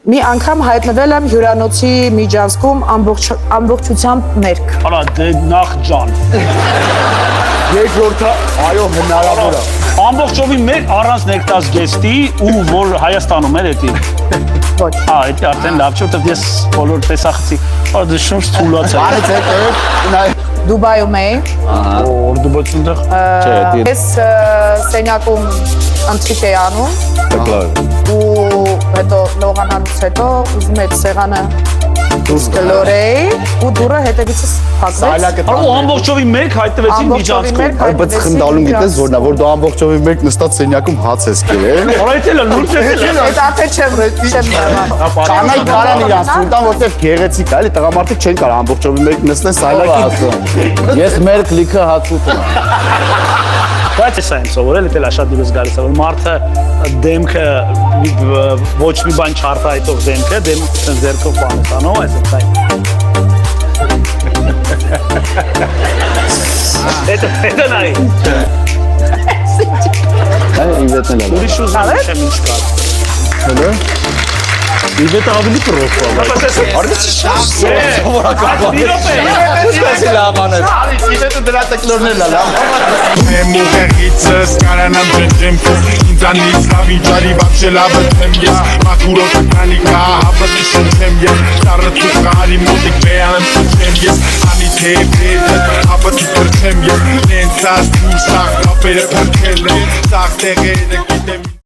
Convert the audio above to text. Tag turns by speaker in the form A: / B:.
A: Մի անգամ հայտնվել եմ հյուրանոցի միջանցքում ամբողջությամբ մերկ։
B: Արա դե նախ ջան։
C: Երկրորդը, այո, հնարավոր է։
B: Ամբողջովին մեկ առանց նեկտած գեստի ու որ Հայաստանում էր էդի։
A: Ոչ։
B: Էդի արդեն լավ չէ, որտեղ ես բոլոր տեսախցի, բայց դե շունչ թուլացա։
C: Բարից հետո
A: Դուբայում էի։
B: Որ դու բաց այնտեղ։
C: չէ, դի
A: Ես սենյակում ընթրիք էի անում ու հետո լողանալուց հետո ուզում եմ սեղանը դուրս գլորեի ու դուրը հետևիցս փակվեց։
B: Ու ամբողջովին մեկ հայտնվեցին միջանցքում։
C: Այ բայց խնդալում գիտես որն է, որ դու ամբողջովին մեկ նստած սենյակում հաց ես կերել։
B: Օրայթելը լուրջ է։
A: Այդ արդեն չեմ
C: Կանայք կարան իրանց ուտան, որտեղ գեղեցիկ է, էլի տղամարդիկ չեն կարող ամբողջովին մեկ նստեն սայլակի։
D: Ես մեր լիքը հաց ուտում եմ։
B: Բայց ես այն սովորել եմ շատ դուրս գալիս է, որ մարդը դեմքը ոչ մի բան չարտահայտող դեմքը, դեմ ձեռքով բան է տանում, այսպես Հետո նայ։
D: Իվետն էլ
B: Ուրիշ ուզում չեմ ինչ կար։
D: Հələ։
B: Իվետը ավելի պրոֆ է։
C: Արդյոք շատ սովորական բան է։ Իվետը դրա տեքնորներն է լավ։
E: Եմ ուղեղիցս կարանամ ջնջեմ ինձանից լավ ինչարի բացե լավը թեմ ես մաքուրոտ կանիկա հապտի շնչեմ ես սարը ծուղարի մոտիկ բեանեմ շնչեմ ես անի թե բետը հապտի տրչեմ ես նենցած ու սաղ կապերը պրկել են սաղ տեղերը գիտեմ